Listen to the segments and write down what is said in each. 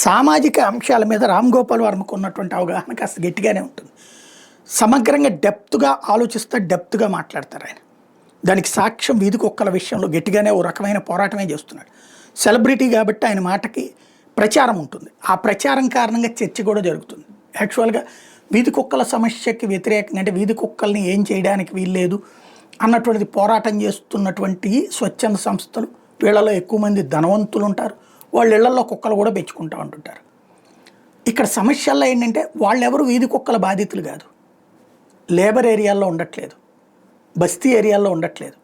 సామాజిక అంశాల మీద రామ్ గోపాల్ వర్మకు ఉన్నటువంటి అవగాహన కాస్త గట్టిగానే ఉంటుంది. సమగ్రంగా డెప్త్గా ఆలోచిస్తే డెప్త్గా మాట్లాడతారు ఆయన. దానికి సాక్ష్యం వీధి కుక్కల విషయంలో గట్టిగానే ఓ రకమైన పోరాటమే చేస్తున్నాడు. సెలబ్రిటీ కాబట్టి ఆయన మాటకి ప్రచారం ఉంటుంది. ఆ ప్రచారం కారణంగా చర్చ కూడా జరుగుతుంది. యాక్చువల్గా వీధి కుక్కల సమస్యకి వ్యతిరేకంగా, అంటే వీధి కుక్కల్ని ఏం చేయడానికి వీల్లేదు అన్నటువంటిది పోరాటం చేస్తున్నటువంటి స్వచ్ఛంద సంస్థలు, వీళ్ళలో ఎక్కువ మంది ధనవంతులు ఉంటారు. వాళ్ళ ఇళ్లలో కుక్కలు కూడా పెంచుకుంటూ ఉంటుంటారు. ఇక్కడ సమస్యల్లో ఏంటంటే వాళ్ళెవరు వీధి కుక్కల బాధితులు కాదు. లేబర్ ఏరియాల్లో ఉండట్లేదు, బస్తీ ఏరియాల్లో ఉండట్లేదు.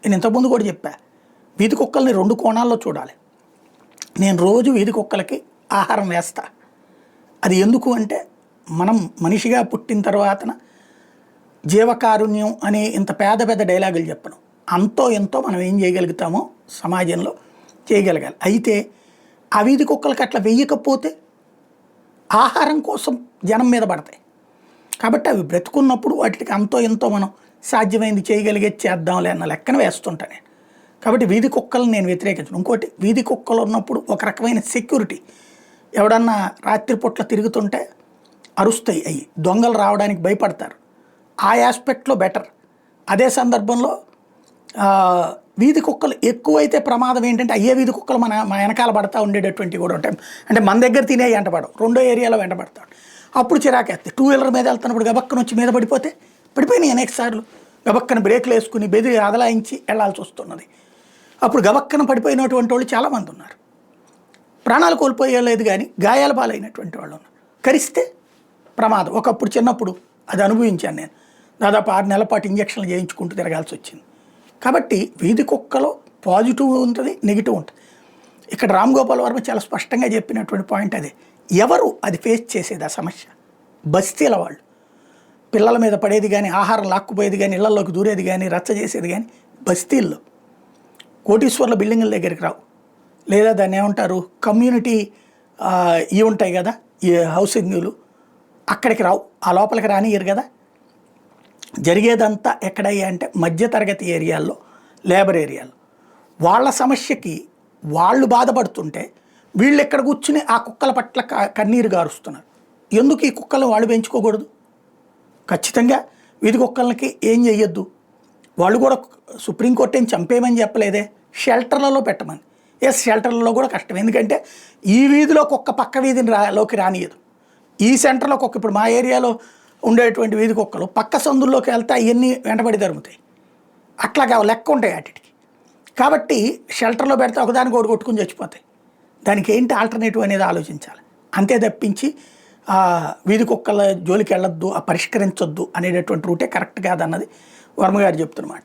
నేను ఇంతకుముందు కూడా చెప్పా, వీధి కుక్కల్ని 2 కోణాల్లో చూడాలి. నేను రోజు వీధి కుక్కలకి ఆహారం వేస్తా. అది ఎందుకు అంటే, మనం మనిషిగా పుట్టిన తర్వాతన జీవకారుణ్యం అనే ఇంత పెద్ద డైలాగులు చెప్పను, అంతో ఎంతో మనం ఏం చేయగలుగుతామో సమాజంలో చేయగలగాలి. అయితే ఆ వీధి కుక్కలకి అట్లా వెయ్యకపోతే ఆహారం కోసం జనం మీద పడతాయి. కాబట్టి అవి బ్రతుకున్నప్పుడు వాటికి అంతో ఎంతో మనం సాధ్యమైంది చేయగలిగేది చేద్దాంలే అన్న లెక్కన వేస్తుంటా నేను. కాబట్టి వీధి కుక్కలను నేను వ్యతిరేకించను. ఇంకోటి, వీధి కుక్కలు ఉన్నప్పుడు ఒక రకమైన సెక్యూరిటీ. ఎవడన్నా రాత్రిపూట్ల తిరుగుతుంటే అరుస్తాయి, అవి దొంగలు రావడానికి భయపడతారు. ఆ ఆస్పెక్ట్లో బెటర్. అదే సందర్భంలో వీధి కుక్కలు ఎక్కువైతే ప్రమాదం ఏంటంటే, అయ్యే వీధి కుక్కలు మా వెనకాల పడతా ఉండేటటువంటివి కూడా ఉంటాయి. అంటే మన దగ్గర తినే వెంటపడవు, రెండో ఏరియాలో వెంటపడతాడు. అప్పుడు చిరాకేస్తాయి. 2 వీలర్ మీద వెళ్తున్నప్పుడు గబక్కన వచ్చి మీద పడిపోయినాయి అనేక సార్లు. గబక్కన బ్రేక్లు వేసుకుని బెదిరి అదలాయించి వెళ్లాల్సి వస్తున్నది. అప్పుడు గబక్కన పడిపోయినటువంటి వాళ్ళు చాలామంది ఉన్నారు. ప్రాణాలు కోల్పోయలేదు కానీ గాయాల పాలైనటువంటి వాళ్ళు ఉన్నారు. కరిస్తే ప్రమాదం. ఒకప్పుడు చిన్నప్పుడు అది అనుభవించాను నేను. దాదాపు 6 నెలల పాటు ఇంజక్షన్లు చేయించుకుంటూ తిరగాల్సి వచ్చింది. కాబట్టి వీధి కుక్కలో పాజిటివ్ ఉంటుంది, నెగిటివ్ ఉంటుంది. ఇక్కడ రామ్ గోపాల్ వర్మ చాలా స్పష్టంగా చెప్పినటువంటి పాయింట్ అదే. ఎవరు అది ఫేస్ చేసేది ఆ సమస్య? బస్తీల వాళ్ళు. పిల్లల మీద పడేది కానీ, ఆహారం లాక్కుపోయేది కానీ, ఇళ్లలోకి దూరేది కానీ, రచ్చ చేసేది కానీ బస్తీల్లో. కోటీశ్వర్ల బిల్డింగుల దగ్గరికి రావు. లేదా దాన్ని ఏమంటారు, కమ్యూనిటీ ఇవి ఉంటాయి కదా, ఈ హౌసింగ్లు, అక్కడికి రావు. ఆ లోపలికి రానియరు కదా. జరిగేదంతా ఎక్కడయ్యా అంటే మధ్యతరగతి ఏరియాల్లో, లేబర్ ఏరియాలో. వాళ్ళ సమస్యకి వాళ్ళు బాధపడుతుంటే వీళ్ళు ఎక్కడ కూర్చుని ఆ కుక్కల పట్ల కన్నీరు గారుస్తున్నారు. ఎందుకు ఈ కుక్కలను వాళ్ళు పెంచుకోకూడదు? ఖచ్చితంగా వీధి కుక్కలకి ఏం చెయ్యొద్దు. వాళ్ళు కూడా సుప్రీంకోర్టు ఏం చంపేయమని చెప్పలేదే, షెల్టర్లలో పెట్టమని. షెల్టర్లలో కూడా కష్టం. ఎందుకంటే ఈ వీధిలో కుక్క పక్క వీధిని లోకి రానియదు. ఈ సెంటర్లో కుక్క, ఇప్పుడు మా ఏరియాలో ఉండేటువంటి వీధి కుక్కలు పక్క సందుల్లోకి వెళ్తే అవన్నీ వెంటబడి తరుముతాయి. అట్లాగా లెక్క ఉంటాయి వాటికి. కాబట్టి షెల్టర్లో పెడితే ఒకదానికి ఒకటి కొట్టుకుని చచ్చిపోతాయి. దానికి ఏంటి ఆల్టర్నేటివ్ అనేది ఆలోచించాలి. అంతే తప్పించి వీధి కుక్కల జోలికి వెళ్ళొద్దు, పరిష్కరించొద్దు అనేటటువంటి రూటే కరెక్ట్ కాదన్నది వర్మ గారు చెప్తున్నమాట.